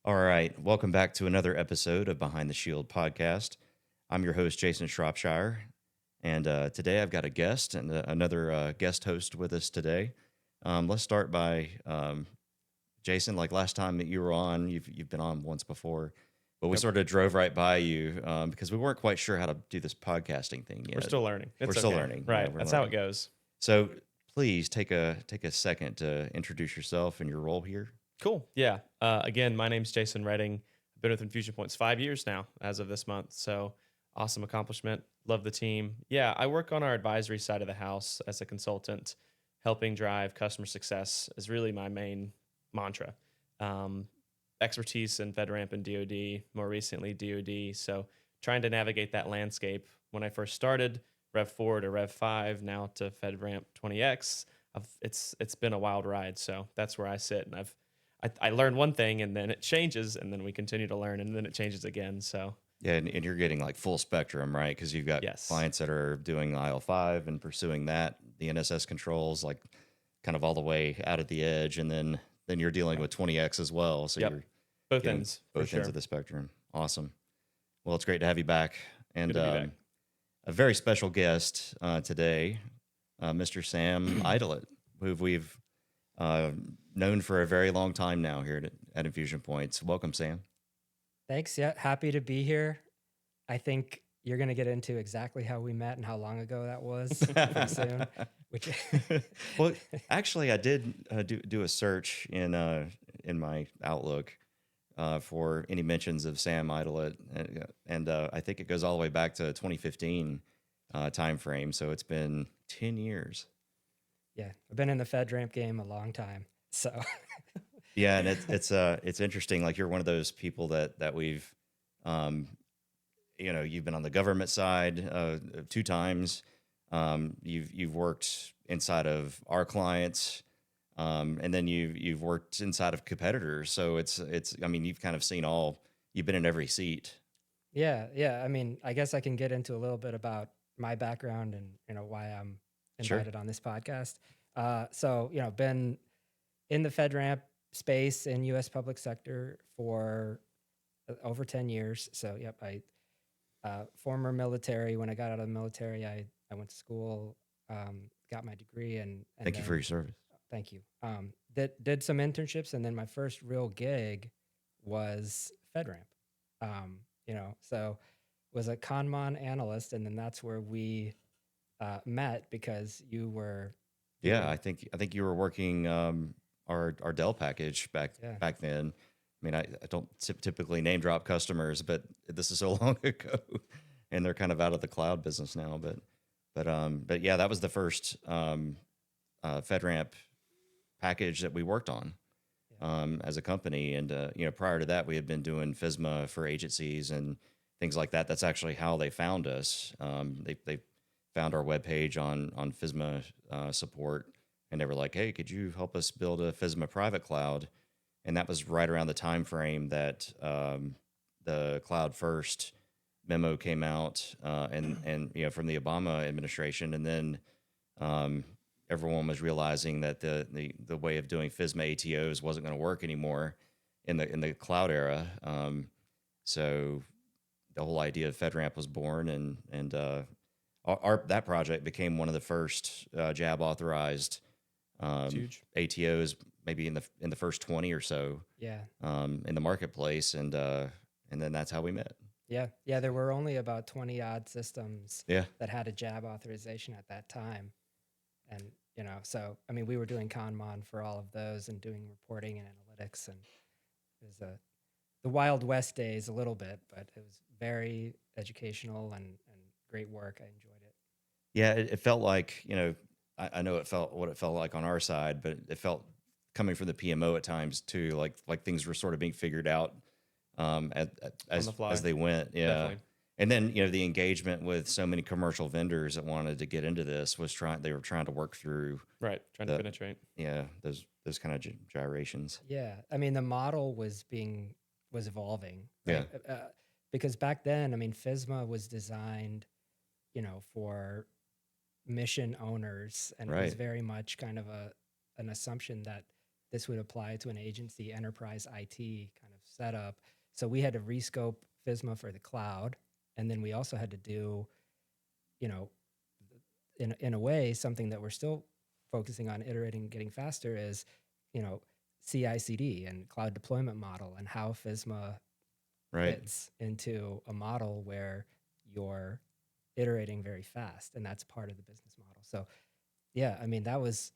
All right. Welcome back to another episode of Behind the Shield podcast. I'm your host, Jason Shropshire. And today I've got a guest and another guest host with us today. Let's start by Jason. Like last time that you were on, you've been on once before, but we Yep. sort of drove right by you because we weren't quite sure how to do this podcasting thing yet. We're still learning. We're It's still okay. learning. Right. Yeah, we're That's how it learning. goes. So please take a second to introduce yourself and your role here. Cool. Yeah. Again, my name's Jason Redding. I've been with InfusionPoints 5 years now as of this month. So awesome accomplishment. Love the team. Yeah. I work on our advisory side of the house as a consultant. Helping drive customer success is really my main mantra. Expertise in FedRAMP and DoD, more recently DoD. So trying to navigate that landscape. When I first started, Rev 4 to Rev 5, now to FedRAMP 20X. It's been a wild ride. So that's where I sit, and I learn one thing and then it changes, and then we continue to learn, and then it changes again. So Yeah, and you're getting like full spectrum, right? Because you've got yes, clients that are doing IL5 and pursuing that, the NSS controls, like kind of all the way out at the edge, and then you're dealing with 20X as well. So yep, you're both getting ends for both ends sure. of the spectrum. Awesome. Well, it's great to have you back, and Good to be back. a very special guest today, Mr. Sam Aydlette, who we've known for a very long time now here at Infusion Points. Welcome, Sam. Thanks. Yeah, happy to be here. I think you're going to get into exactly how we met and how long ago that was pretty soon. Which, Well, actually, I did do a search in my Outlook for any mentions of Sam Aydlette, and I think it goes all the way back to 2015 time frame. So it's been 10 years. yeah, I've been in the FedRAMP game a long time. So Yeah, and it's interesting. Like you're one of those people that we've, you've been on the government side 2 times. You've worked inside of our clients, and then you've worked inside of competitors. So it's I mean you've kind of seen all. You've been in every seat. yeah. I mean, I guess I can get into a little bit about my background and why I'm Sure. invited on this podcast. So been in the FedRAMP space in U.S. public sector for over 10 years. So yep, I former military. When I got out of the military, I went to school, got my degree, and Thank you for then your service. thank you. Did some internships, and then my first real gig was FedRAMP. So was a ConMon analyst, and then that's where we met because you were. Yeah, doing- I think you were working our Dell package Yeah. back then. I mean, I don't typically name drop customers, but this is so long ago, and they're kind of out of the cloud business now. But yeah, that was the first FedRAMP package that we worked on as a company, and prior to that, we had been doing FISMA for agencies and things like that. That's actually how they found us. They found our webpage on FISMA support, and they were like, "Hey, could you help us build a FISMA private cloud?" And that was right around the time frame that the Cloud First memo came out, and from the Obama administration, and then everyone was realizing that the way of doing FISMA ATOs wasn't going to work anymore in the cloud era. So the whole idea of FedRAMP was born, and that project became one of the first JAB authorized Huge. ATOs, maybe in the first 20 or so Yeah. in the marketplace, and then that's how we met. Yeah. There were only about 20 odd systems Yeah, that had a JAB authorization at that time. And, so, I mean, we were doing ConMon for all of those and doing reporting and analytics. And it was the Wild West days a little bit, but it was very educational and great work. I enjoyed it. yeah. It felt like I know it felt what it felt like on our side, but it felt coming from the PMO at times too, like things were sort of being figured out as the fly. as they went. Yeah. Definitely. And then the engagement with so many commercial vendors that wanted to get into this they were trying to work through Right. Trying to penetrate. those kind of gyrations. Yeah. I mean, the model was evolving. Right? Yeah. Because back then, I mean, FISMA was designed, for mission owners, and it was Right. very much kind of an assumption that this would apply to an agency enterprise IT kind of setup. So we had to rescope FISMA for the cloud. And then we also had to do, you know, in a way, something that we're still focusing on iterating, getting faster is, you know, CI/CD and cloud deployment model, and how FISMA Right. fits into a model where you're iterating very fast, and that's part of the business model. So yeah, I mean, that was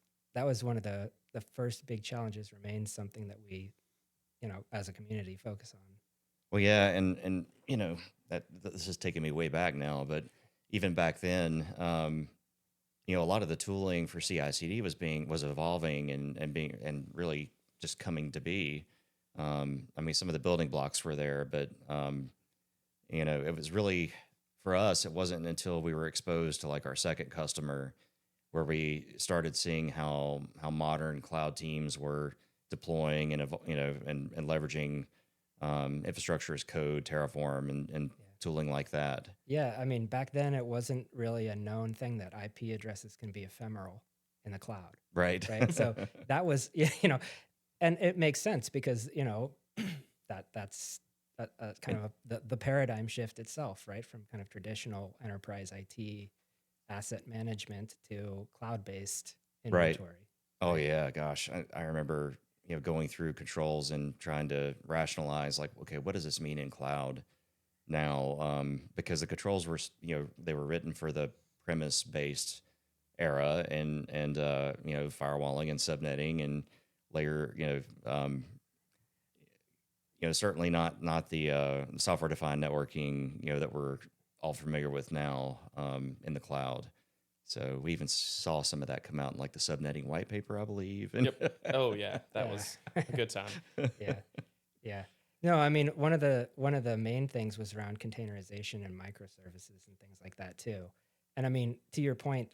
one of the first big challenges, remains something that we, you know, as a community focus on. Well, yeah, and you know this is taking me way back now, but even back then, you know, a lot of the tooling for CI/CD was evolving and really just coming to be. I mean, some of the building blocks were there, but you know, it was really, for us, it wasn't until we were exposed to like our second customer where we started seeing how modern cloud teams were deploying and you know and leveraging infrastructure as code, Terraform, and Yeah. tooling like that. Yeah, I mean, back then it wasn't really a known thing that IP addresses can be ephemeral in the cloud, Right. right? So that was, you know, and it makes sense because, you know, that's kind And- of the paradigm shift itself, right? From kind of traditional enterprise IT asset management to cloud-based Right. inventory. Oh Right. yeah, gosh, I remember, you know, going through controls and trying to rationalize like, okay, what does this mean in cloud now? Because the controls were, you know, they were written for the premise based era, and you know, firewalling and subnetting and layer, you know, certainly not the software defined networking, you know, that we're all familiar with now in the cloud. So we even saw some of that come out in like the subnetting white paper, I believe. And Yep. Oh yeah, that Yeah. was a good time. Yeah. Yeah. No, I mean, one of the main things was around containerization and microservices and things like that too. And I mean, to your point,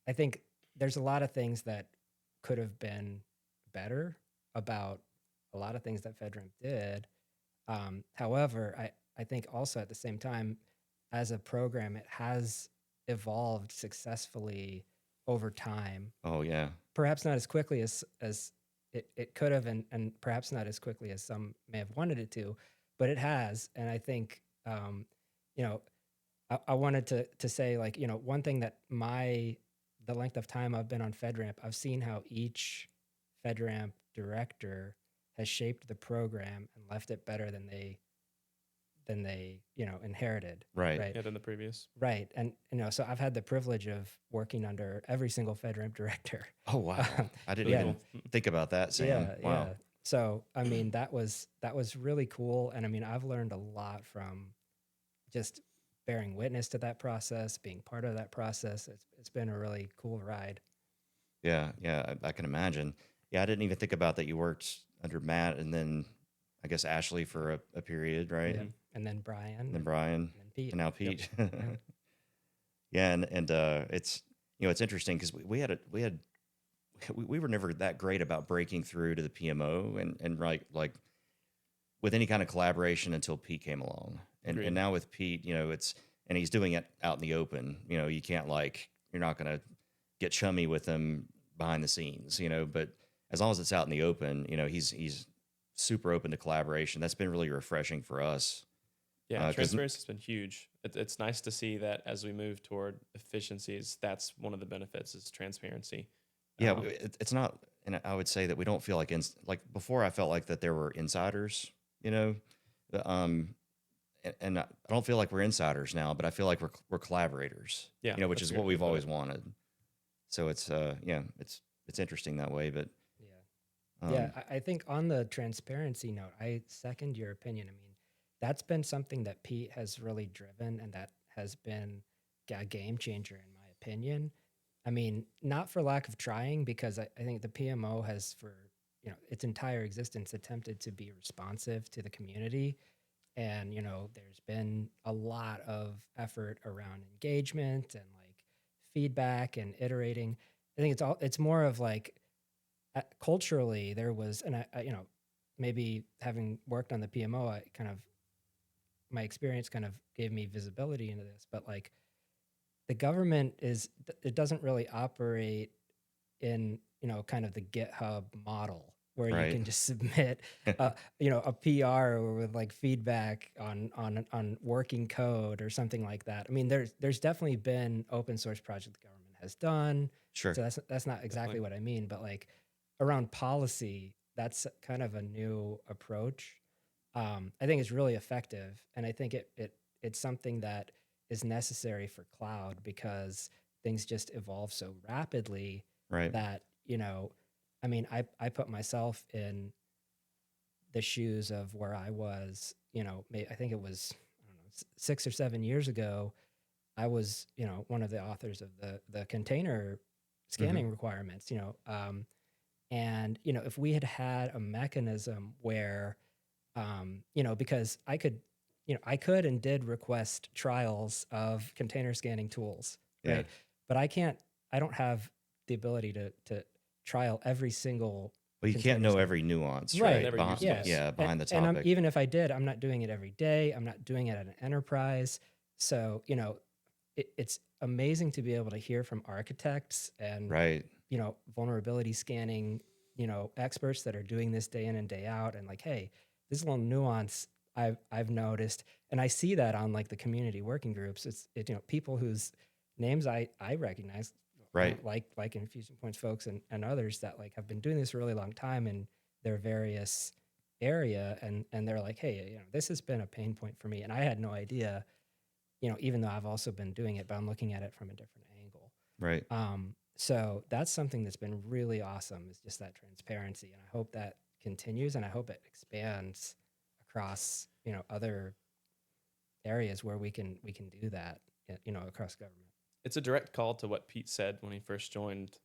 I think there's a lot of things that could have been better about a lot of things that FedRAMP did. However, I think also at the same time, as a program, it has evolved successfully over time, oh yeah, perhaps not as quickly as it could have, and perhaps not as quickly as some may have wanted it to, but it has. And I think, you know, I wanted to say, like, you know, one thing that the length of time I've been on FedRAMP, I've seen how each FedRAMP director has shaped the program and left it better than they, you know, inherited. right. Right. Yeah, than the previous. Right. And, you know, so I've had the privilege of working under every single FedRAMP director. Oh wow, I didn't Yeah. even think about that, Sam. Yeah, Wow. yeah. So, I mean, that was really cool. And I mean, I've learned a lot from just bearing witness to that process, being part of that process. It's been a really cool ride. Yeah, yeah, I can imagine. Yeah, I didn't even think about that. You worked under Matt, and then I guess Ashley for a period, right? Yep. And then Brian, And then Brian, and then Pete. and now Pete. Yeah. Yeah, and it's, you know, it's interesting because we were never that great about breaking through to the PMO and like with any kind of collaboration until Pete came along, Agreed. and now with Pete, you know, and he's doing it out in the open. You know, you're not gonna get chummy with him behind the scenes, you know, but as long as it's out in the open, you know, he's super open to collaboration. That's been really refreshing for us. Yeah, 'Cause- transparency has been huge. It's nice to see that as we move toward efficiencies, that's one of the benefits is transparency. Yeah, it's not, and I would say that we don't feel like like before. I felt like that there were insiders, you know, and I don't feel like we're insiders now, but I feel like we're collaborators, Yeah, you know, which that's is a what good way we've to put always it. wanted. So it's yeah, it's interesting that way, but Yeah. Yeah, I think on the transparency note, I second your opinion. I mean, that's been something that Pete has really driven, and that has been a game changer, in my opinion. I mean, not for lack of trying, because I think the PMO has, for, you know, its entire existence, attempted to be responsive to the community. And, you know, there's been a lot of effort around engagement and like feedback and iterating. I think it's more of like, culturally there was, and you know, maybe having worked on the PMO, my experience kind of gave me visibility into this, but like the government it doesn't really operate in, you know, kind of the GitHub model. where you Right. can just submit, a PR with like feedback on working code or something like that. I mean, there's definitely been open source project the government has done. Sure. So that's not exactly Definitely. what I mean, but like around policy, that's kind of a new approach. I think it's really effective, and I think it's something that is necessary for cloud because things just evolve so rapidly Right. that I mean, I put myself in the shoes of where I was. I think it was, I don't know, 6 or 7 years ago. I was one of the authors of the container Hmm. scanning requirements. And if we had had a mechanism where because I could and did request trials of container scanning tools, Yeah. right? But I don't have the ability to trial every single Well, you can't container know scan. every nuance, Right. right? Never Behind, use Yeah. case. yeah, And, behind the and topic. even if I did, I'm not doing it every day. I'm not doing it at an enterprise. So, it's amazing to be able to hear from architects and, Right. vulnerability scanning, experts that are doing this day in and day out. And like, hey, this little nuance I've noticed, and I see that on like the community working groups. People whose names I recognize, Right. like Infusion Points folks and others that like have been doing this a really long time in their various area, and they're like, hey, this has been a pain point for me, and I had no idea, even though I've also been doing it, but I'm looking at it from a different angle. Right. So that's something that's been really awesome, is just that transparency. And I hope that continues, and I hope it expands across, other areas where we can do that, across government. It's a direct call to what Pete said when he first joined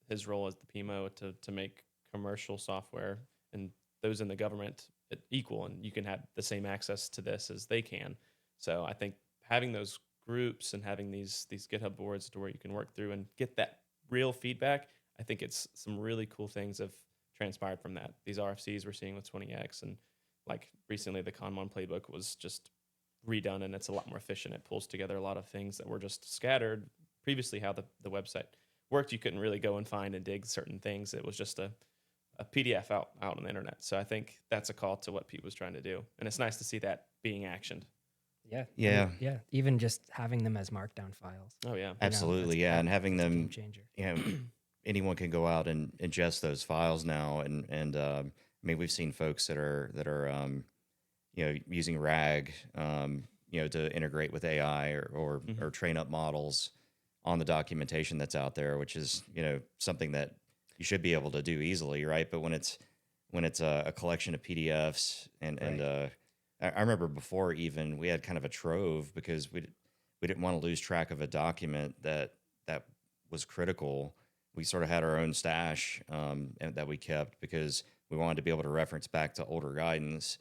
his role as the PMO to make commercial software and those in the government equal, and you can have the same access to this as they can. So I think having those groups and having these GitHub boards to where you can work through and get that real feedback, I think it's some really cool things have transpired from that. These RFCs we're seeing with 20x, and like recently the Kanban playbook was just redone, and it's a lot more efficient. It pulls together a lot of things that were just scattered previously. How the website worked, you couldn't really go and find and dig certain things. It was just a PDF out on the internet. So I think that's a call to what Pete was trying to do, and it's nice to see that being actioned. Yeah. Yeah. Yeah. Even just having them as markdown files. Oh yeah, Absolutely. Yeah. And having that's a game them, changer. anyone can go out and ingest those files now. And I mean, we've seen folks that are using RAG, to integrate with AI or train up models on the documentation that's out there, which is, something that you should be able to do easily. Right. But when it's a collection of PDFs and I remember before even we had kind of a trove because we didn't want to lose track of a document that was critical. We sort of had our own stash and that we kept because we wanted to be able to reference back to older guidance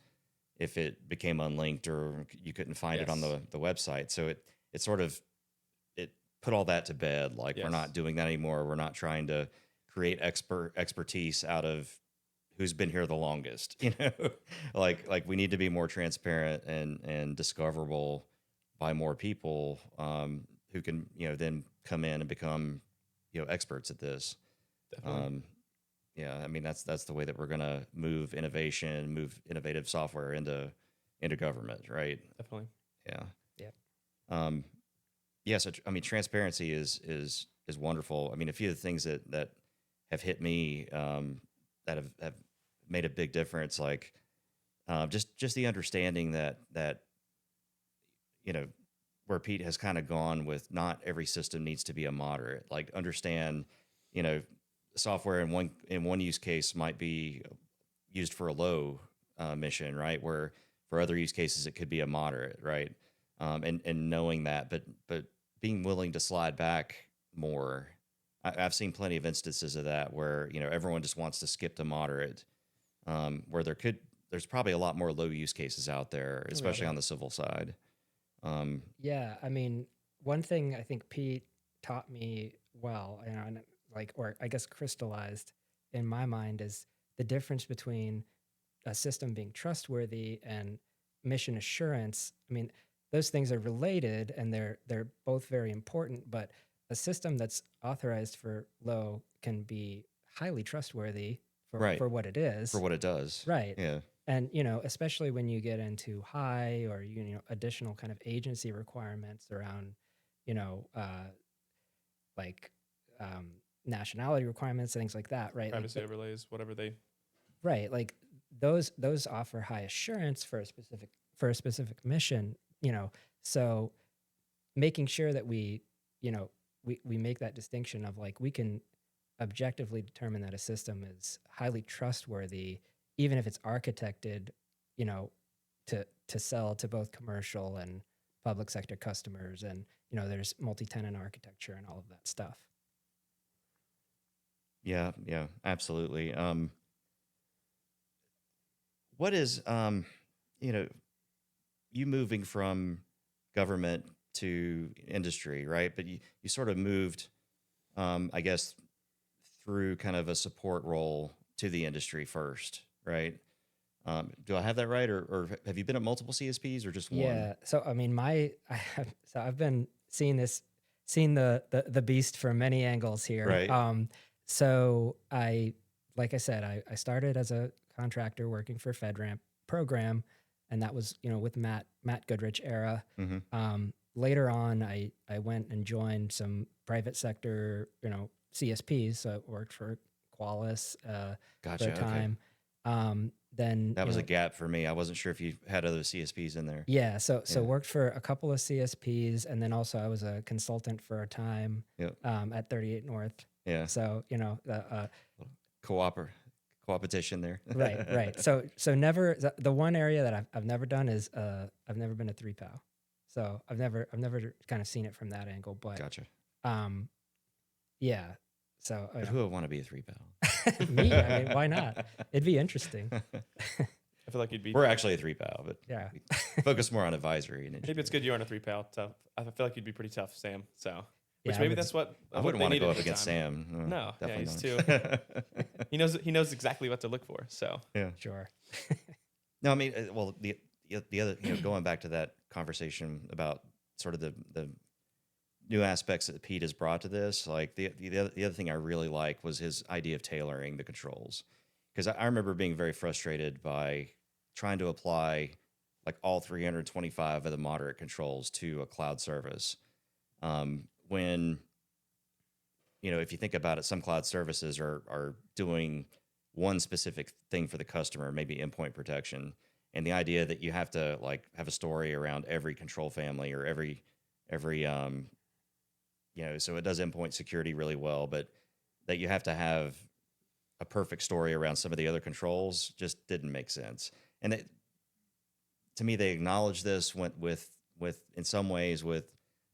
if it became unlinked or you couldn't find it on Yes. the website. So it sort of it put all that to bed. Like we're Yes. not doing that anymore. We're not trying to create expertise out of who's been here the longest, like we need to be more transparent and discoverable by more people who can, then come in and become, experts at this. Definitely. Yeah, I mean that's the way that we're gonna move innovation, move innovative software into government, right? Definitely. Yeah. Yep. Yeah. So I mean, transparency is wonderful. I mean, a few of the things that have hit me that have made a big difference, like just the understanding that where Pete has kind of gone with not every system needs to be a moderate. Like understand, software in one use case might be used for a low mission, right? Where for other use cases it could be a moderate, right? And knowing that, but being willing to slide back more. I've seen plenty of instances of that where everyone just wants to skip to moderate, where there's probably a lot more low use cases out there, especially on the civil side. Yeah, I mean, one thing I think Pete taught me well, and like, or I guess crystallized in my mind, is the difference between a system being trustworthy and mission assurance. I mean, those things are related and they're both very important, but a system that's authorized for low can be highly trustworthy Right. for what it is. For what it does. Right. Yeah. And, especially when you get into high or, additional kind of agency requirements around, you know, like nationality requirements, things like that, right? Privacy overlays, whatever they. Right. Like those offer high assurance for a specific mission, so making sure that we make that distinction of like we can objectively determine that a system is highly trustworthy, even if it's architected, to sell to both commercial and public sector customers, and there's multi-tenant architecture and all of that stuff. Yeah. Yeah. Absolutely. What is you moving from government to industry, right? But you sort of moved, I guess, through kind of a support role to the industry first, right? Do I have that right, or have you been at multiple CSPs or just one? Yeah. So I mean, I've been seeing the beast from many angles here. Right. So like I said, I started as a contractor working for FedRAMP program, and that was with Matt Goodrich era. Mm-hmm. Later on, I went and joined some private sector CSPs. So I worked for Qualys Gotcha. for a time. Then that was a gap for me. I wasn't sure if you had other CSPs in there. Yeah, so worked for a couple of CSPs, and then also I was a consultant for a time at 38 North. Yeah. So co-opetition there. right. So never the one area that I've never done is I've never been a 3PAL. So I've never kind of seen it from that angle. But Gotcha. Yeah. So but who would want to be a 3PAL? Me, I mean, why not? It'd be interesting. I feel like you'd be. We're actually a 3PAL, but yeah, we focus more on advisory. And maybe it's good you aren't a 3PAL. Tough. I feel like you'd be pretty tough, Sam. So, which Yeah, maybe that's what I wouldn't want to go up against Sam. Sam. No, yeah, definitely he's not. too. He knows exactly what to look for. So Yeah. sure. No, I mean, well, the other, going back to that conversation about sort of the new aspects that Pete has brought to this, like the other thing I really like was his idea of tailoring the controls, because I remember being very frustrated by trying to apply like all 325 of the moderate controls to a cloud service. When if you think about it, some cloud services are doing one specific thing for the customer, maybe endpoint protection, and the idea that you have to like have a story around every control family or every so it does endpoint security really well, but that you have to have a perfect story around some of the other controls just didn't make sense. And to me, they acknowledged this, went with in some ways with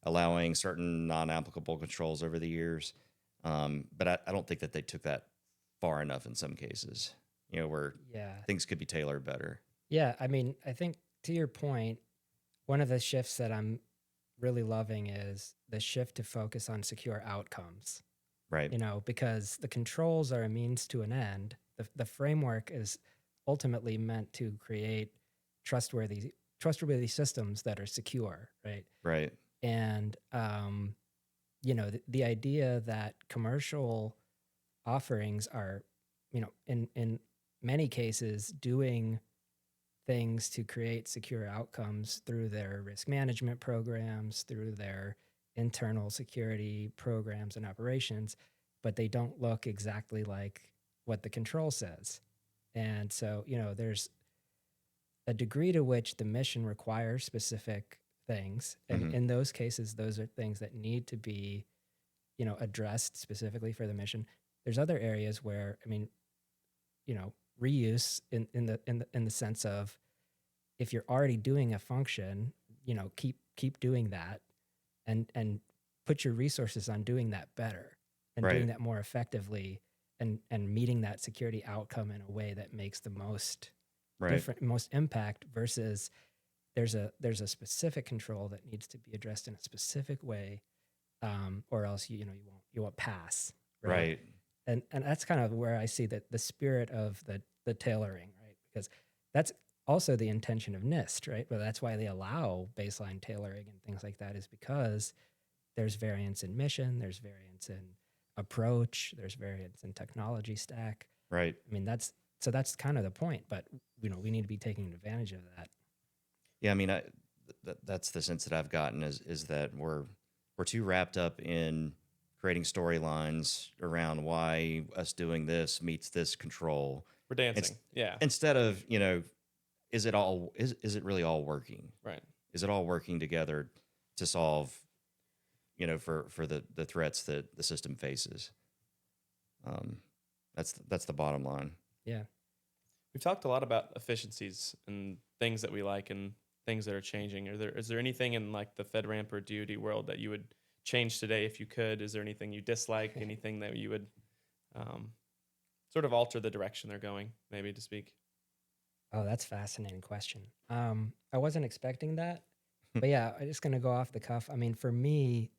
allowing certain non-applicable controls over the years. But I don't think that they took that far enough in some cases, where things could be tailored better. Yeah, I mean, I think to your point, one of the shifts that I'm really loving is the shift to focus on secure outcomes. Right. Because the controls are a means to an end. The framework is ultimately meant to create trustworthy systems that are secure, right? Right. And the idea that commercial offerings are, in many cases doing things to create secure outcomes through their risk management programs, through their internal security programs and operations, but they don't look exactly like what the control says. And so, there's a degree to which the mission requires specific things. And in those cases, those are things that need to be, addressed specifically for the mission. There's other areas where, reuse in the sense of, if you're already doing a function, keep doing that and put your resources on doing that better and doing that more effectively and meeting that security outcome in a way that makes the most most impact, versus there's a specific control that needs to be addressed in a specific way, or else you won't pass. Right. And that's kind of where I see that the spirit of the tailoring, right? Because that's also the intention of NIST, right? But that's why they allow baseline tailoring and things like that, is because there's variance in mission, there's variance in approach, there's variance in technology stack. Right. I mean, that's kind of the point, but we need to be taking advantage of that. Yeah. I mean, that's the sense that I've gotten is that we're too wrapped up in creating storylines around why us doing this meets this control. We're dancing. Yeah. Instead of, is it really all working? Right. Is it all working together to solve, for the threats that the system faces? That's the bottom line. Yeah. We've talked a lot about efficiencies and things that we like and things that are changing. Is there anything in like the FedRAMP or DoD world that you would change today if you could? Is there anything you dislike? Anything that you would sort of alter the direction they're going, maybe, to speak? Oh, that's a fascinating question. I wasn't expecting that, but yeah, I'm just gonna go off the cuff. I mean, for me,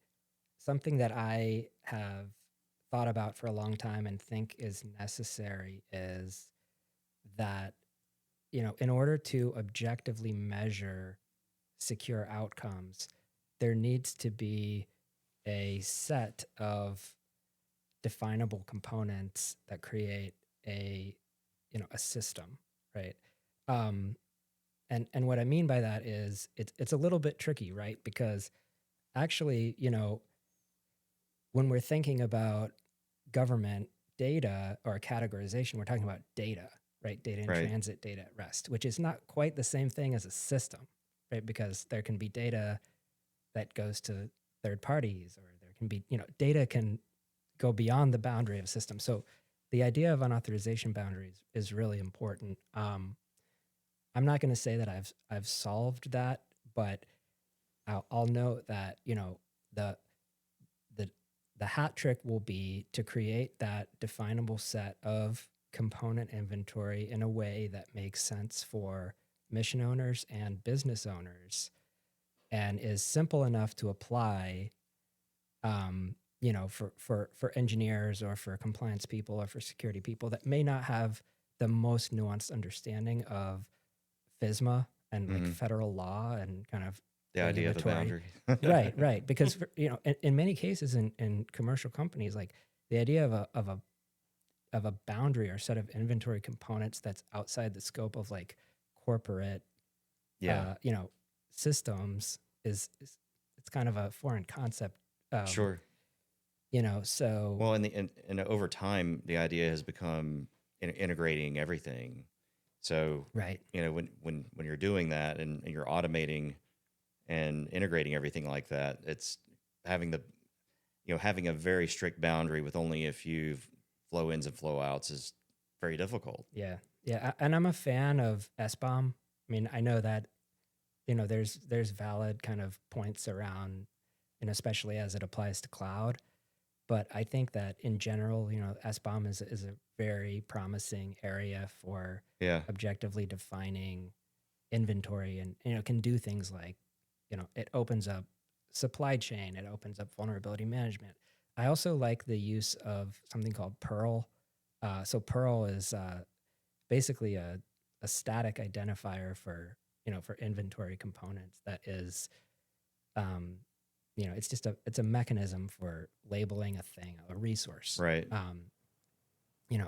something that I have thought about for a long time and think is necessary is that, in order to objectively measure secure outcomes, there needs to be a set of definable components that create a system, right? And what I mean by that is it's a little bit tricky, right? Because actually, when we're thinking about government data or categorization, we're talking about data, right? Data in Right. transit, data at rest, which is not quite the same thing as a system, right? Because there can be data that goes to third parties, or there can be, data can go beyond the boundary of a system. So the idea of unauthorization boundaries is really important. I'm not going to say that I've solved that, but I'll note that the the hat trick will be to create that definable set of component inventory in a way that makes sense for mission owners and business owners, and is simple enough to apply. For engineers or for compliance people or for security people that may not have the most nuanced understanding of FISMA and like Mhm. federal law and kind of The idea of the regulatory. boundary. Right. Because in many cases in commercial companies, like the idea of a boundary or set of inventory components that's outside the scope of like corporate, Yeah. systems is it's kind of a foreign concept. Sure. So Well, and over time, the idea has become integrating everything. So, right. when you're doing that and you're automating and integrating everything like that, it's having having a very strict boundary with only a few flow ins and flow outs is very difficult. Yeah. And I'm a fan of SBOM. I mean, I know that there's valid kind of points around, especially as it applies to cloud. But I think that in general, SBOM is a very promising area for Yeah. objectively defining inventory, and can do things like, it opens up supply chain, it opens up vulnerability management. I also like the use of something called Perl. So Perl is basically a static identifier for inventory components that is it's a mechanism for labeling a thing, a resource. Right.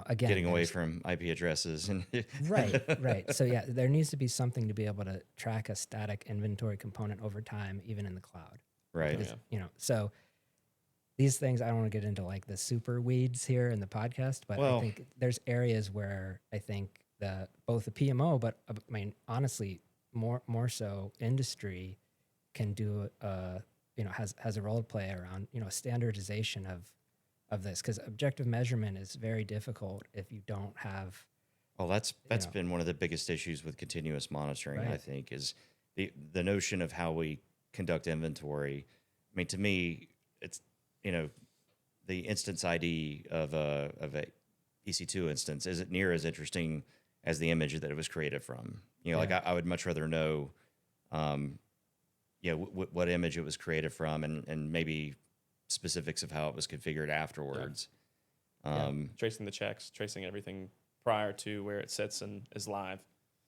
Again, Getting away from IP addresses and right. So yeah, there needs to be something to be able to track a static inventory component over time, even in the cloud. Right. Because, so these things, I don't want to get into like the super weeds here in the podcast, but Well- I think there's areas where I think both the PMO, but I mean, honestly, more so industry can do has a role to play around standardization of this, because objective measurement is very difficult if you don't have. Well, that's know. been one of the biggest issues with continuous monitoring, I Right. think, is the notion of how we conduct inventory. I mean, to me, it's the instance ID of a EC2 instance isn't near as interesting as the image that it was created from. Like Yeah. I would much rather know, what image it was created from, and maybe specifics of how it was configured afterwards. Tracing the checks, tracing everything prior to where it sits and is live.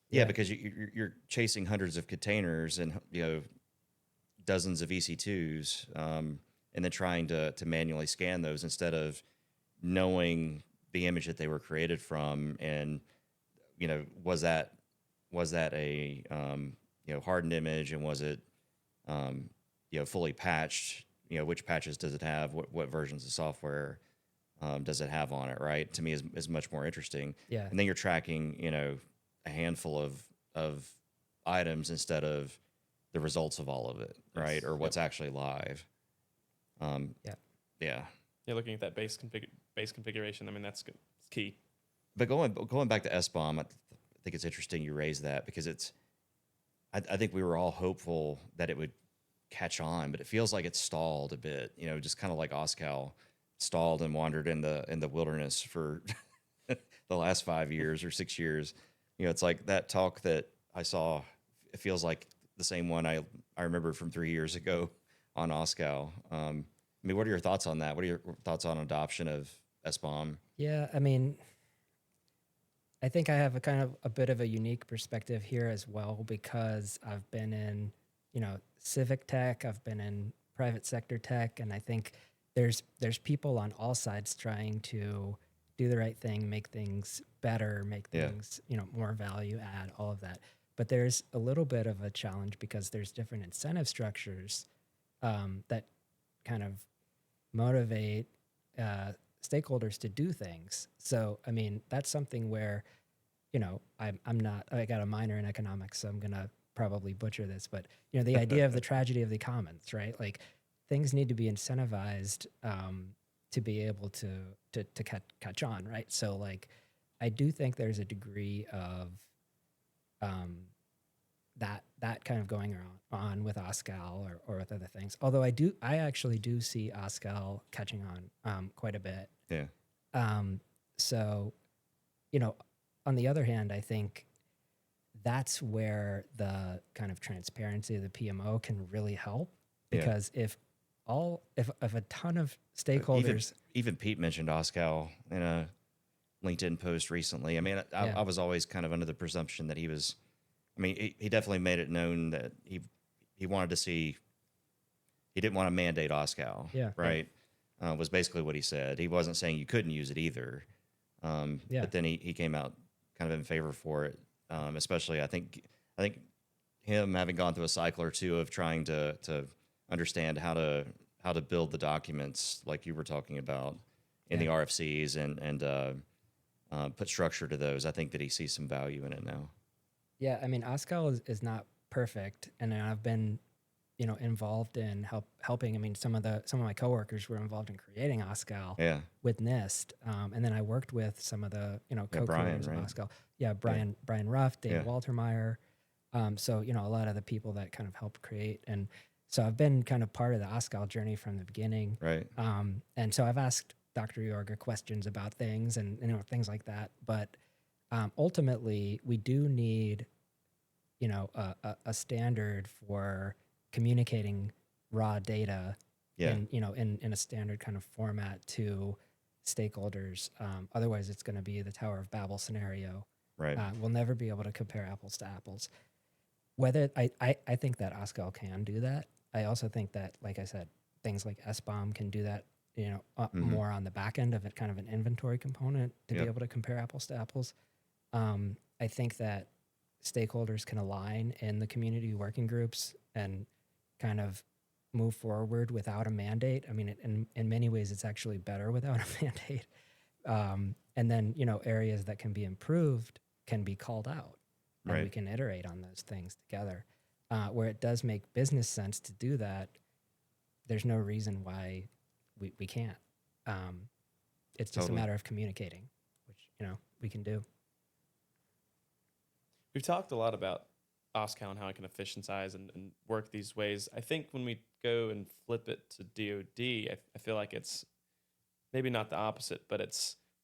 Yeah, because you're chasing hundreds of containers and dozens of EC2s, and then trying to manually scan those instead of knowing the image that they were created from, and was that a hardened image, and was it fully patched? Which patches does it have? What versions of software does it have on it? Right, to me is much more interesting. Yeah. And then you're tracking a handful of items instead of the results of all of it, right? Yes. Or what's actually live. Yeah. Yeah, looking at that base configuration, I mean, that's good. It's key. But going back to SBOM, I think it's interesting you raised that, because I think we were all hopeful that it would catch on, but it feels like it's stalled a bit. Just kind of like OSCAL stalled and wandered in the wilderness for the last 5 years or 6 years. It's like that talk that I saw. It feels like the same one I remember from 3 years ago on OSCAL. I mean, what are your thoughts on that? What are your thoughts on adoption of SBOM? Yeah, I mean, I think I have a bit of a unique perspective here as well, because I've been in, civic tech, I've been in private sector tech, and I think there's people on all sides trying to do the right thing, make things better, make things, more value add, all of that. But there's a little bit of a challenge because there's different incentive structures that kind of motivate stakeholders to do things. So, I mean, that's something where, I got a minor in economics, so I'm going to probably butcher this, but, the idea of the tragedy of the commons, right? Like, things need to be incentivized to be able to catch on, right? So, like, I do think there's a degree of that kind of going on with OSCAL or with other things. Although I actually do see OSCAL catching on quite a bit. Yeah. So, on the other hand, I think that's where the kind of transparency of the PMO can really help, because if a ton of stakeholders, even Pete mentioned OSCAL in a LinkedIn post recently. I mean, I was always kind of under the presumption that he was. I mean, he definitely made it known that he wanted to see. He didn't want to mandate OSCAL. Yeah. Right. Was basically what he said. He wasn't saying you couldn't use it either. But then he came out kind of in favor for it. Especially, I think him having gone through a cycle or two of trying to understand how to build the documents like you were talking about in the RFCs and put structure to those. I think that he sees some value in it now. Yeah, I mean, OSCAL is not perfect, and I've been, involved in helping. I mean, some of my coworkers were involved in creating OSCAL with NIST, and then I worked with some of the co-creators of OSCAL. Yeah, Brian Ruff, Dave Waltermeyer. So a lot of the people that kind of helped create, and so I've been kind of part of the OSCAL journey from the beginning. Right. And so I've asked Dr. Yorga questions about things and things like that, but. Ultimately, we do need, a standard for communicating raw data in a standard kind of format to stakeholders. Otherwise, it's going to be the Tower of Babel scenario. Right. We'll never be able to compare apples to apples. Whether I think that OSCAL can do that. I also think that, like I said, things like SBOM can do that. More on the back end of it, kind of an inventory component to be able to compare apples to apples. I think that stakeholders can align in the community working groups and kind of move forward without a mandate. I mean, in many ways, it's actually better without a mandate. And then, areas that can be improved can be called out, and we can iterate on those things together. Where it does make business sense to do that, there's no reason why we can't. It's just a matter of communicating, which, we can do. We've talked a lot about OSCAL and how it can efficientize and work these ways. I think when we go and flip it to DoD, I feel like it's maybe not the opposite, but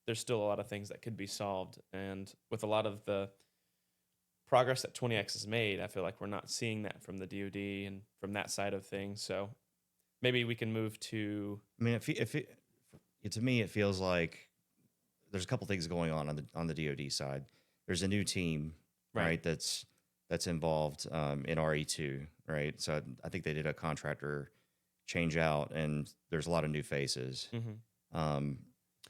there's still a lot of things that could be solved. And with a lot of the progress that 20X has made, I feel like we're not seeing that from the DoD and from that side of things. So maybe we can move to. I mean, to me, it feels like there's a couple things going on the DoD side. There's a new team. Right, that's involved in RE2, right? So I think they did a contractor change out, and there's a lot of new faces.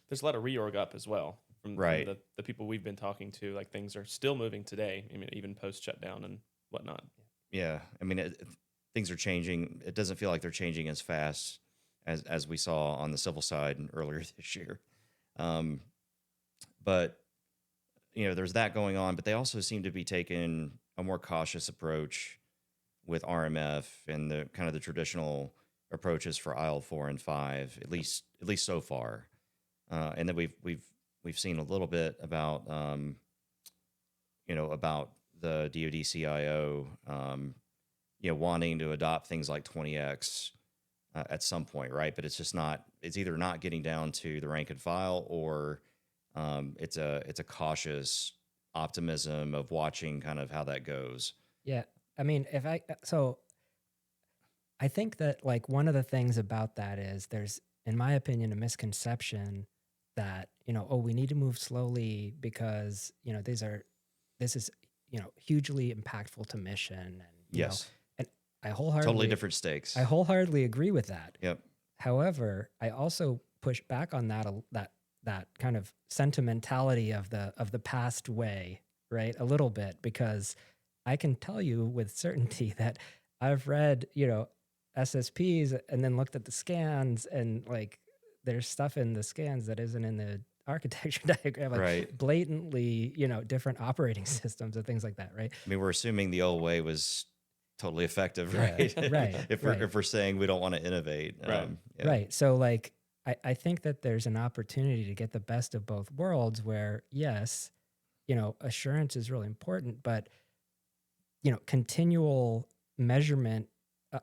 there's a lot of reorg up as well from Right. the people we've been talking to. Like things are still moving today. I mean, even post shutdown and whatnot. Yeah. I mean, things are changing. It doesn't feel like they're changing as fast as we saw on the civil side earlier this year. Um, but there's that going on, but they also seem to be taking a more cautious approach with RMF and the kind of the traditional approaches for aisle 4 and 5, at least so far. And then we've seen a little bit about about the DoD CIO wanting to adopt things like 20x at some point, right? But it's just not. It's either not getting down to the rank and file, or it's a cautious optimism of watching kind of how that goes. Yeah. I mean, I think that like one of the things about that is there's, in my opinion, a misconception that, oh, we need to move slowly because, this is, hugely impactful to mission. And, Yes. and I wholeheartedly, Totally different stakes. I wholeheartedly agree with that. Yep. However, I also push back on that kind of sentimentality of the past way, right? A little bit, because I can tell you with certainty that I've read, SSPs and then looked at the scans, and like there's stuff in the scans that isn't in the architecture diagram, like Right. blatantly, different operating systems and things like that, right? I mean, we're assuming the old way was totally effective, Yeah, right? right, if right. we're saying we don't want to innovate, Right. yeah. Right. So like I think that there's an opportunity to get the best of both worlds where, yes, assurance is really important, but continual measurement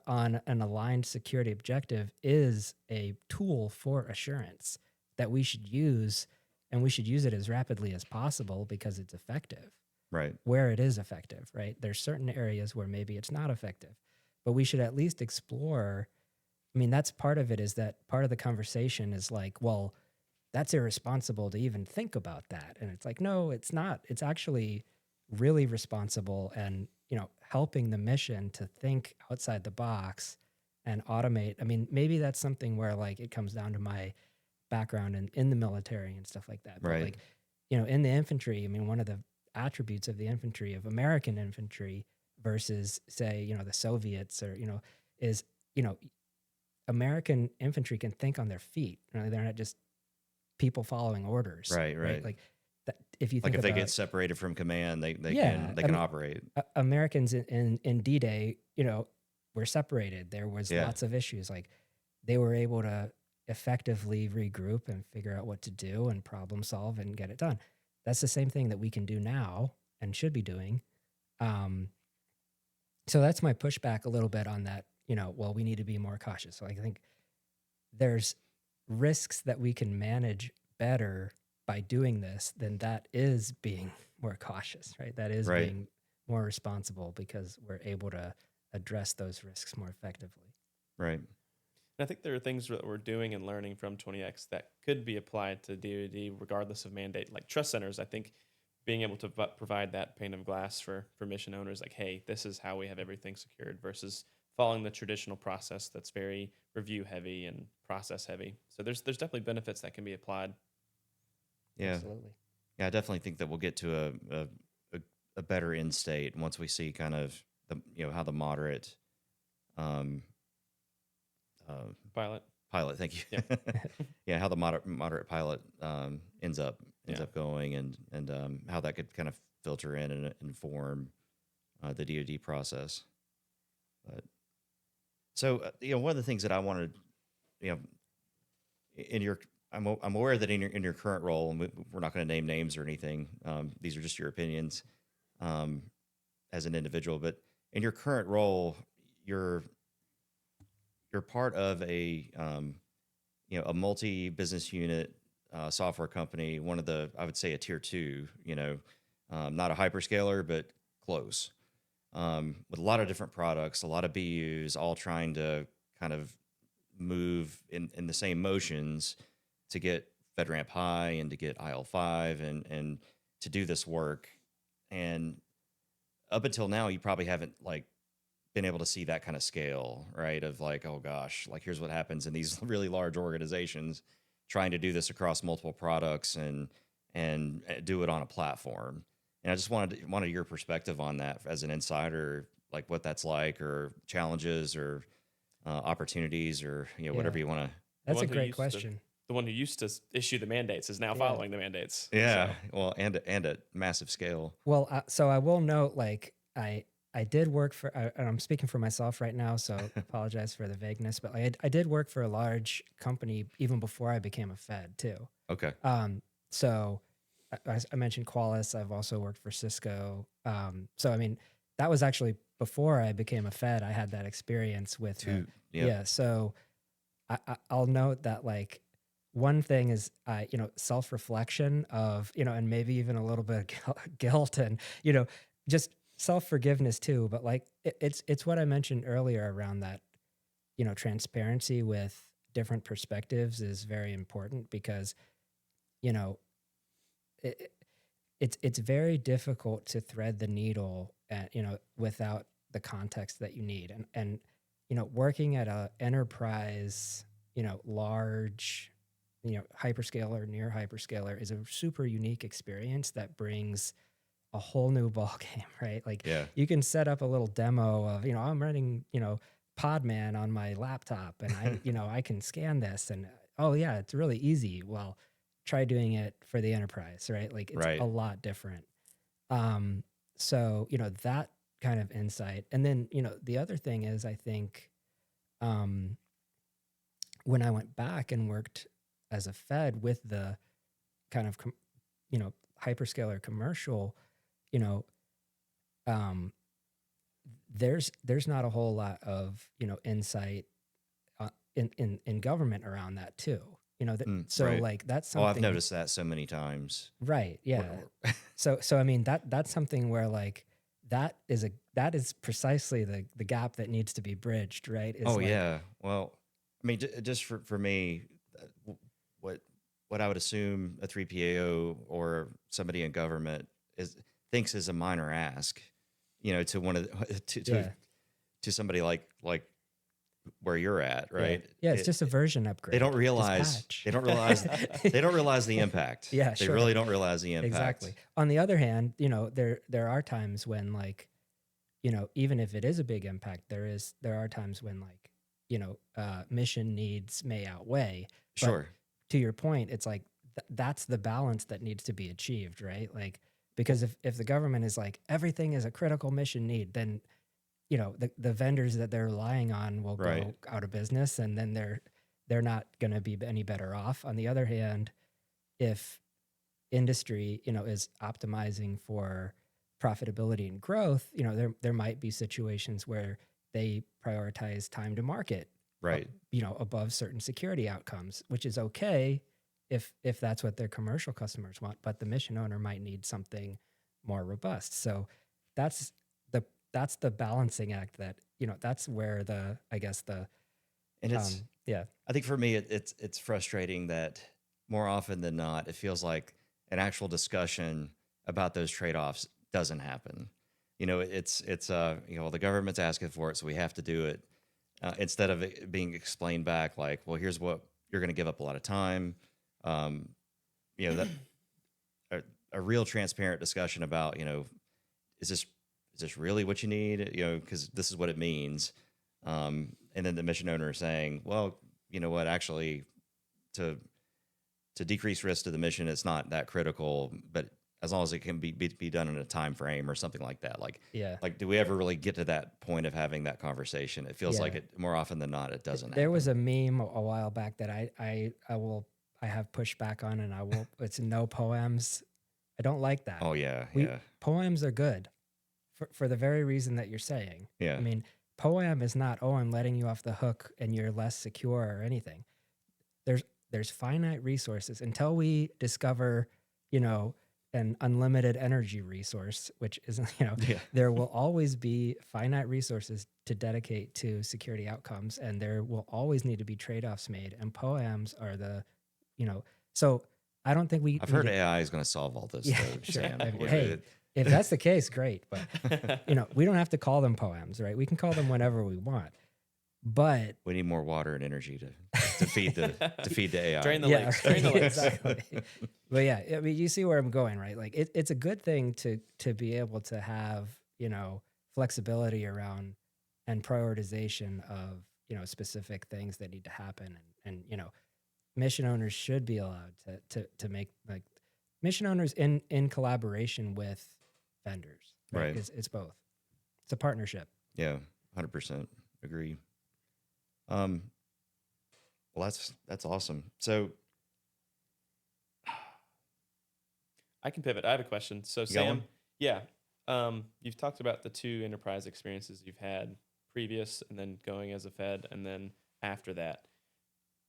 on an aligned security objective is a tool for assurance that we should use, and we should use it as rapidly as possible because it's effective Right. where it is effective, right? There's certain areas where maybe it's not effective, but we should at least explore. I mean, that's part of it, is that part of the conversation is like, well, that's irresponsible to even think about that. And it's like, no, it's not. It's actually really responsible and, helping the mission to think outside the box and automate. I mean, maybe that's something where like it comes down to my background in the military and stuff like that. But Right. like, in the infantry, I mean, one of the attributes of the infantry, of American infantry versus say, the Soviets, or, is, American infantry can think on their feet. They're not just people following orders. Right. Like that, if you Like think if they about, get separated from command, they Yeah, can I mean, operate. Americans in D-Day, were separated. There was Yeah. lots of issues. Like they were able to effectively regroup and figure out what to do and problem solve and get it done. That's the same thing that we can do now and should be doing. So that's my pushback a little bit on that. Well, we need to be more cautious. So I think there's risks that we can manage better by doing this than that is being more cautious, right? That is Right. being more responsible because we're able to address those risks more effectively. Right. And I think there are things that we're doing and learning from 20X that could be applied to DoD regardless of mandate. Like trust centers, I think being able to provide that pane of glass for mission owners, like, hey, this is how we have everything secured, versus following the traditional process that's very review heavy and process heavy. So there's definitely benefits that can be applied. Yeah. Absolutely. Yeah. I definitely think that we'll get to a better end state once we see kind of how the moderate pilot. Thank you. Yeah. Yeah. How the moderate pilot ends up Yeah. going, and how that could kind of filter in and inform the DoD process. But so one of the things that I wanted, in your, I'm aware that in your current role, and we're not going to name names or anything. These are just your opinions as an individual, but in your current role, you're part of a a multi-business unit software company, one of the, I would say, a tier 2, not a hyperscaler, but close, with a lot of different products, a lot of BUs, all trying to kind of move in the same motions to get FedRAMP high and to get IL5 and to do this work. And up until now, you probably haven't been able to see that kind of scale, right? Of like, oh gosh, like here's what happens in these really large organizations trying to do this across multiple products and do it on a platform. And I just wanted your perspective on that as an insider, like what that's like, or challenges, or opportunities, or whatever you want to. That's a one who great used to- question. The one who used to issue the mandates is now following the mandates. Yeah, So, well, and at massive scale. Well, so I will note, like, I did work for, and I'm speaking for myself right now, so apologize for the vagueness, but like, I did work for a large company even before I became a Fed too. Okay. So I mentioned Qualys. I've also worked for Cisco. So I mean, that was actually before I became a Fed. I had that experience with, yeah. So I'll note that, like, one thing is, self-reflection of, and maybe even a little bit of guilt and, just self-forgiveness too. But like, it's what I mentioned earlier around that, transparency with different perspectives is very important because, it's very difficult to thread the needle without the context that you need. And working at a enterprise, large, hyperscaler, near hyperscaler is a super unique experience that brings a whole new ball game, right? Like, you can set up a little demo of, I'm running, Podman on my laptop, and I can scan this, and oh yeah, it's really easy. Well, try doing it for the enterprise, right? Like, it's a lot different. So that kind of insight, and then the other thing is, I think, when I went back and worked as a Fed with the kind of hyperscaler commercial, there's not a whole lot of insight in government around that too. So right. like, that's something. Oh, I've noticed that so many times. Right. Yeah. So I mean, that's something where, like, that is precisely the gap that needs to be bridged, right? Is Yeah. Well, I mean, just for me, what I would assume a 3PAO or somebody in government thinks is a minor ask, to one of to somebody like where you're at, right? Yeah, it's just a version upgrade. They don't realize the impact. Yeah, they really don't realize the impact. Exactly. On the other hand, there are times when, like, even if it is a big impact, there are times when, like, mission needs may outweigh. Sure. But to your point, it's like that's the balance that needs to be achieved, right? Like, because if the government is like, everything is a critical mission need, then the vendors that they're relying on will go out of business, and then they're not going to be any better off. On the other hand, if industry is optimizing for profitability and growth, there might be situations where they prioritize time to market, right? Above certain security outcomes, which is okay if that's what their commercial customers want, but the mission owner might need something more robust. So that's the balancing act that, that's where and it's, I think for me, it's frustrating that more often than not, it feels like an actual discussion about those trade-offs doesn't happen. It's the government's asking for it, so we have to do it. Instead of it being explained back, like, well, here's what you're going to give up a lot of time. That a real transparent discussion about, is this really what you need? Because this is what it means. And then the mission owner saying, well, you know what, actually, to decrease risk to the mission, it's not that critical, but as long as it can be done in a time frame or something like that. Like, do we ever really get to that point of having that conversation? It feels like it more often than not, it doesn't. There was a meme a while back that I have pushed back on, and it's no poems. I don't like that. Oh yeah. Poems are good for the very reason that you're saying. Yeah. I mean, poem is not, I'm letting you off the hook and you're less secure or anything. There's finite resources until we discover, an unlimited energy resource, which isn't, there will always be finite resources to dedicate to security outcomes, and there will always need to be trade-offs made. And poems are so I don't think I've heard AI is going to solve all this. Yeah, though, sure. Sam. Hey, if that's the case, great. But we don't have to call them poems, right? We can call them whenever we want. But We need more water and energy to feed the AI. Drain the yeah, lakes. Drain the right, lakes. exactly. But yeah, I mean, you see where I'm going, right? Like it's a good thing to be able to have, flexibility around and prioritization of, specific things that need to happen. And mission owners should be allowed to make like mission owners in collaboration with vendors, right? Right. It's both. It's a partnership. Yeah, 100% agree. Um, well, that's awesome. So I can pivot. I have a question. So you got one? Sam, yeah, you've talked about the 2 enterprise experiences you've had previous, and then going as a Fed, and then after that.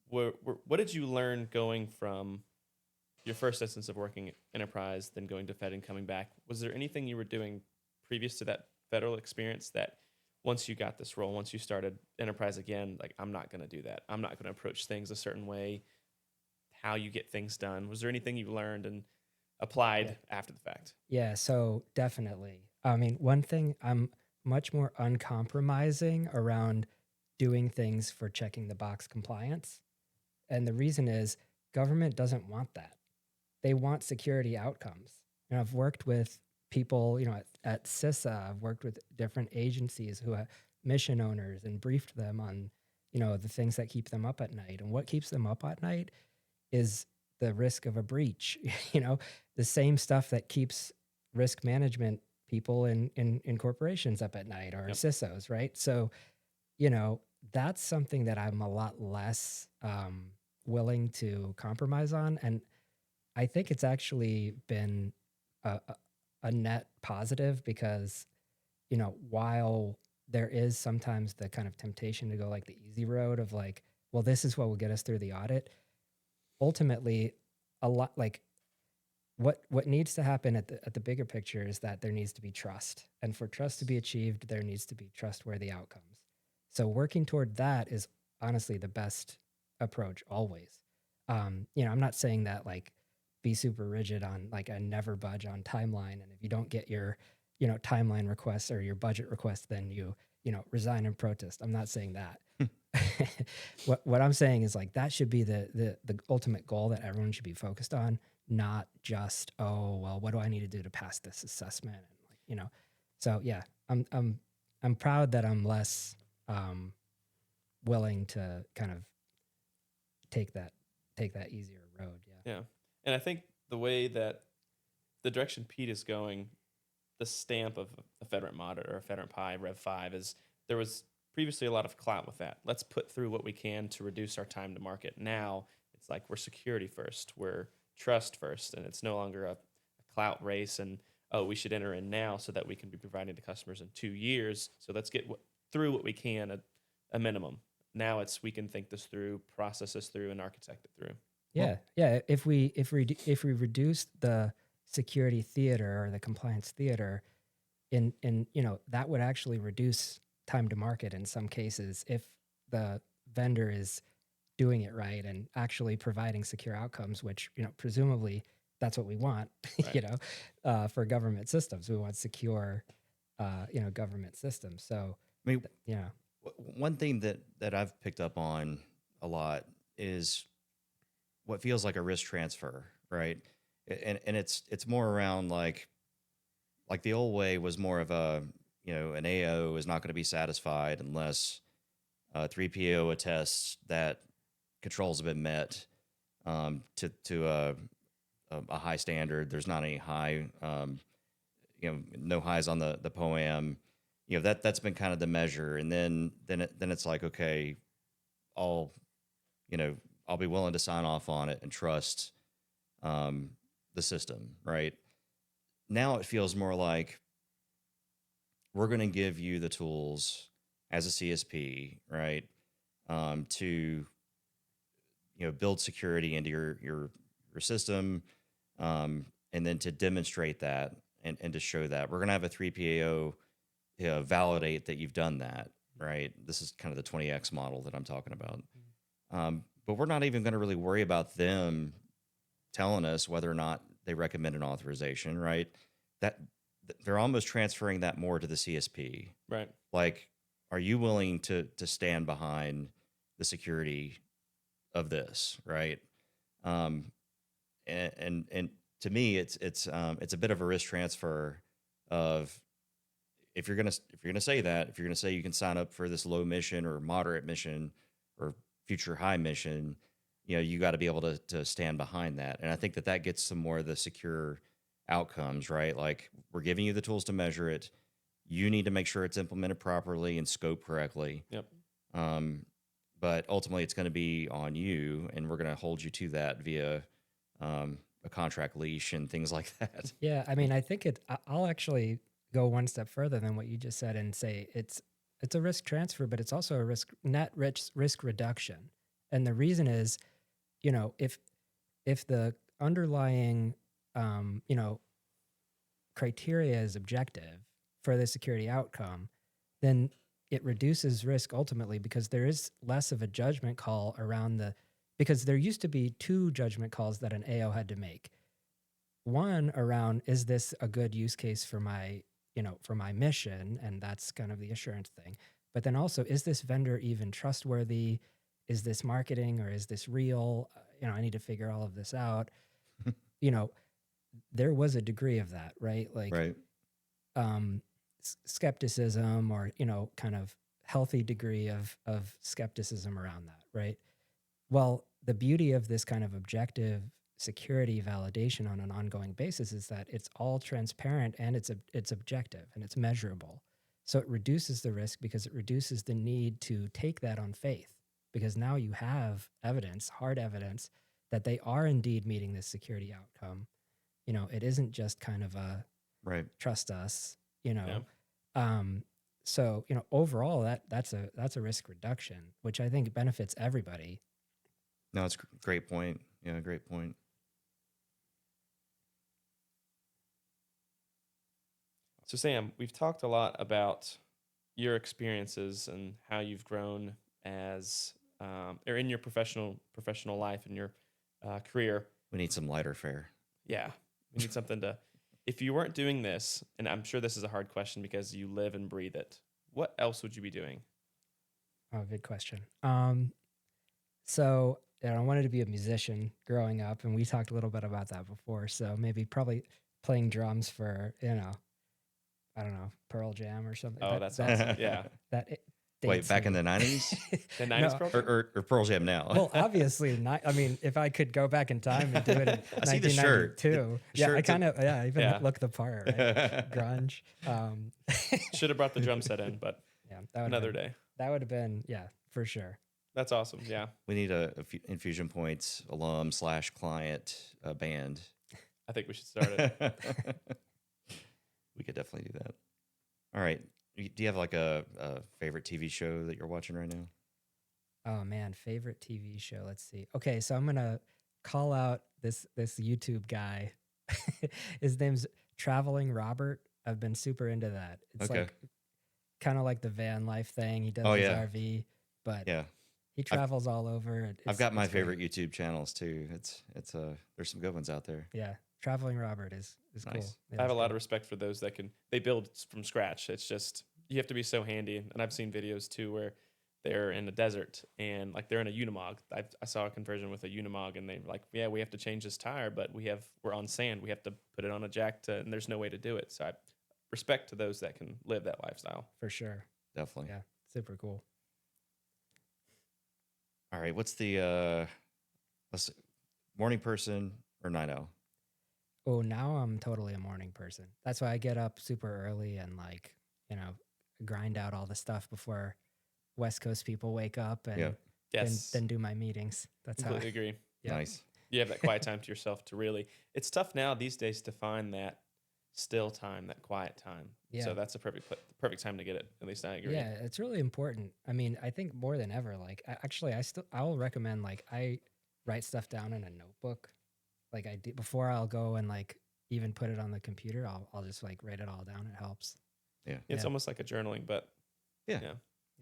What did you learn going from your first instance of working enterprise, then going to Fed and coming back? Was there anything you were doing previous to that federal experience that once you got this role, once you started enterprise again, like, I'm not going to do that. I'm not going to approach things a certain way, how you get things done. Was there anything you learned and applied after the fact? Yeah, so definitely. I mean, one thing, I'm much more uncompromising around doing things for checking the box compliance. And the reason is government doesn't want that. They want security outcomes. And I've worked with people, at CISA, I've worked with different agencies who have mission owners and briefed them on, the things that keep them up at night. And what keeps them up at night is the risk of a breach, the same stuff that keeps risk management people in corporations up at night, or Yep. CISOs, right? So, that's something that I'm a lot less willing to compromise on. And I think it's actually been a net positive because, while there is sometimes the kind of temptation to go like the easy road of like, well, this is what will get us through the audit. Ultimately, a lot like what needs to happen at the bigger picture is that there needs to be trust. And for trust to be achieved, there needs to be trustworthy outcomes. So working toward that is honestly the best approach always. I'm not saying that like be super rigid on like a never budge on timeline. And if you don't get your, timeline requests or your budget request, then you resign and protest. I'm not saying that. What I'm saying is like that should be the ultimate goal that everyone should be focused on, not just, oh, well, what do I need to do to pass this assessment? And like, so yeah, I'm proud that I'm less willing to kind of take that easier road. Yeah. Yeah. And I think the way that the direction Pete is going, the stamp of a FedRAMP audit or a FedRAMP Pi Rev 5 is there was previously a lot of clout with that. Let's put through what we can to reduce our time to market. Now it's like we're security first, we're trust first, and it's no longer a clout race and, oh, we should enter in now so that we can be providing to customers in 2 years. So let's get through what we can at a minimum. Now it's we can think this through, process this through, and architect it through. Yeah, yeah. If we reduce the security theater or the compliance theater, in that would actually reduce time to market in some cases if the vendor is doing it right and actually providing secure outcomes, which presumably that's what we want. Right. For government systems, we want secure, government systems. So I mean, yeah, one thing that I've picked up on a lot is what feels like a risk transfer, right? And it's more around like the old way was more of a, an AO is not going to be satisfied unless 3PO attests that controls have been met to a high standard. There's not any high, no highs on the POAM. That's been kind of the measure. And then it's like, okay, I'll be willing to sign off on it and trust the system, right? Now it feels more like we're going to give you the tools as a CSP, right, to build security into your system, and then to demonstrate that and to show that we're going to have a 3PAO validate that you've done that, right? This is kind of the 20x model that I'm talking about. But we're not even going to really worry about them telling us whether or not they recommend an authorization, right? That they're almost transferring that more to the CSP. Right. Like, are you willing to stand behind the security of this, right? And to me, it's a bit of a risk transfer of if you're gonna say that, if you're gonna say you can sign up for this low mission or moderate mission or future high mission, you got to be able to stand behind that. And I think that gets some more of the secure outcomes, right? Like, we're giving you the tools to measure it. You need to make sure it's implemented properly and scoped correctly. Yep. But ultimately, it's going to be on you, and we're going to hold you to that via a contract leash and things like that. Yeah, I mean, I think I'll actually go one step further than what you just said and say it's a risk transfer, but it's also a net risk reduction. And the reason is, if the underlying criteria is objective for the security outcome, then it reduces risk ultimately, because there is less of a judgment call because there used to be 2 judgment calls that an AO had to make. One around, is this a good use case for my mission? And that's kind of the assurance thing. But then also, is this vendor even trustworthy? Is this marketing, or is this real? I need to figure all of this out. There was a degree of that, right? Like, Right. Skepticism, or kind of healthy degree of skepticism around that, right? Well, the beauty of this kind of objective security validation on an ongoing basis is that it's all transparent, and it's objective, and it's measurable. So it reduces the risk, because it reduces the need to take that on faith, because now you have evidence, hard evidence, that they are indeed meeting this security outcome. It isn't just kind of a Right. trust us, Yeah. So, overall that's a risk reduction, which I think benefits everybody. No, it's a great point. Yeah, great point. So Sam, we've talked a lot about your experiences and how you've grown as or in your professional life and your career. We need some lighter fare. Yeah, we need something to. If you weren't doing this, and I'm sure this is a hard question because you live and breathe it, what else would you be doing? Oh, good question. So I wanted to be a musician growing up, and we talked a little bit about that before. So probably playing drums for, I don't know, Pearl Jam or something. Oh, that's awesome. Yeah. Wait, back in the 90s? The 90s No. Pearl Jam? or Pearl Jam now? Well, obviously not. I mean, if I could go back in time and do it in I see the shirt. 1992, The yeah, I shirt's a- kind of, I even Yeah. look the part, right? Grunge. Should have brought the drum set in, but Yeah, that would another day. That would have been, yeah, for sure. That's awesome. Yeah. We need a Infusion Points alum / client band. I think we should start it. We could definitely do that. All right. Do you have like a favorite TV show that you're watching right now? Oh man, favorite TV show. Let's see. Okay, so I'm gonna call out this YouTube guy. His name's Traveling Robert. I've been super into that. It's Okay. like kind of like the van life thing. He does Oh, his yeah. RV, but Yeah. he travels all over. I've got my it's great. favorite YouTube channels too. It's there's some good ones out there. Yeah, Traveling Robert is cool. Nice. Yeah, I have a it's lot cool. of respect for those that they build from scratch. It's just, you have to be so handy. And I've seen videos too where they're in a desert and like they're in a Unimog. I saw a conversion with a Unimog, and they're like, yeah, we have to change this tire, but we're on sand. We have to put it on a jack and there's no way to do it. So I respect to those that can live that lifestyle. For sure. Definitely. Yeah, super cool. All right. What's the let's see, morning person or night owl? Oh, now I'm totally a morning person. That's why I get up super early and grind out all the stuff before West Coast people wake up and Yeah. Yes. then do my meetings. That's how. Completely agree. Yeah. Nice. You have that quiet time to yourself to really, it's tough now these days to find that still time, that quiet time. Yeah. So that's a perfect time to get it. At least I agree. Yeah, it's really important. I mean, I think more than ever, I'll recommend I write stuff down in a notebook. Like I do before I'll go and even put it on the computer. I'll just write it all down. It helps. Yeah. It's Yeah. almost like a journaling, but Yeah. Yeah.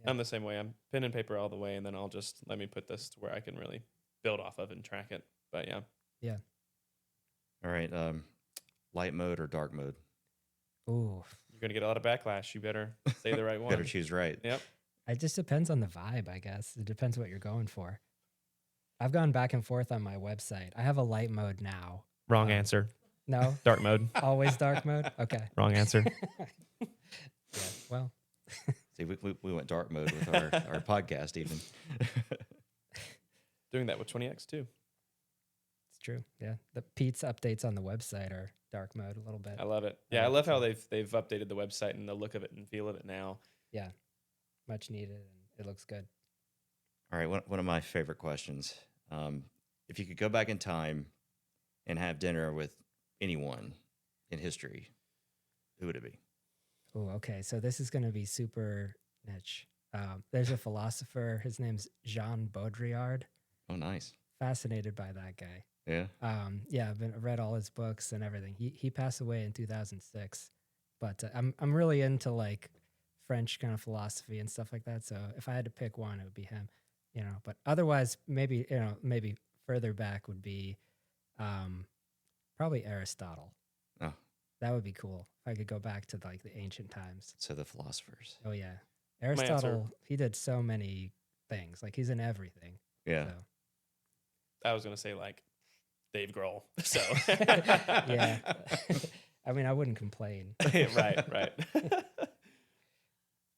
I'm the same way. I'm pen and paper all the way, and then I'll just let me put this to where I can really build off of and track it. But yeah, All right. Light mode or dark mode? Ooh, you're gonna get a lot of backlash. You better say the right one. Better choose right. Yep. It just depends on the vibe, I guess. It depends what you're going for. I've gone back and forth on my website. I have a light mode now. Wrong answer. No, Dark mode. always dark mode. Okay. Wrong answer. Yeah. Well, See, we went dark mode with our podcast even. Doing that with 20X too. it's true. Yeah. The Pete's updates on the website are dark mode a little bit. I love it. I Yeah, I like love it how too. they've updated the website and the look of it and feel of it now. Yeah. Much needed, and it looks good. All right, one of my favorite questions. If you could go back in time and have dinner with anyone in history, who would it be? Oh, okay. So this is going to be super niche. There's a philosopher. His name's Jean Baudrillard. Oh, nice. Fascinated by that guy. Yeah. Yeah, I've read all his books and everything. He passed away in 2006, but I'm really into like French kind of philosophy and stuff like that. So if I had to pick one, it would be him. But otherwise, maybe maybe further back would be probably Aristotle. Oh, That would be cool if I could go back to like the ancient times. so the philosophers. Oh yeah, answer. Aristotle. He did so many things. Like he's in everything. Yeah. So. I was gonna say like Dave Grohl. So Yeah. I mean, I wouldn't complain. right.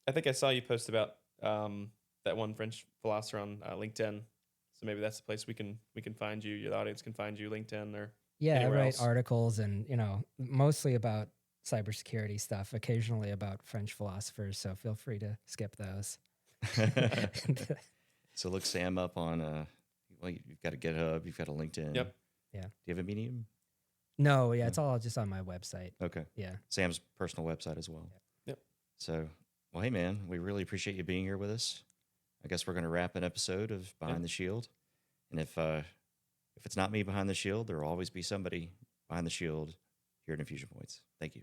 I think I saw you post about that one French philosopher on LinkedIn. So maybe that's the place we can find you. The audience can find you, LinkedIn or Yeah, I anywhere write else. articles and, mostly about cybersecurity stuff, occasionally about French philosophers. So feel free to skip those. So look Sam up on well, you've got a GitHub, you've got a LinkedIn. Yep. Yeah. Do you have a Medium? No, yeah, it's all just on my website. Okay. Yeah. Sam's personal website as well. Yep. So, well, hey man, we really appreciate you being here with us. I guess we're going to wrap an episode of Behind the Shield. And if it's not me behind the shield, there will always be somebody behind the shield here at Infusion Points. Thank you.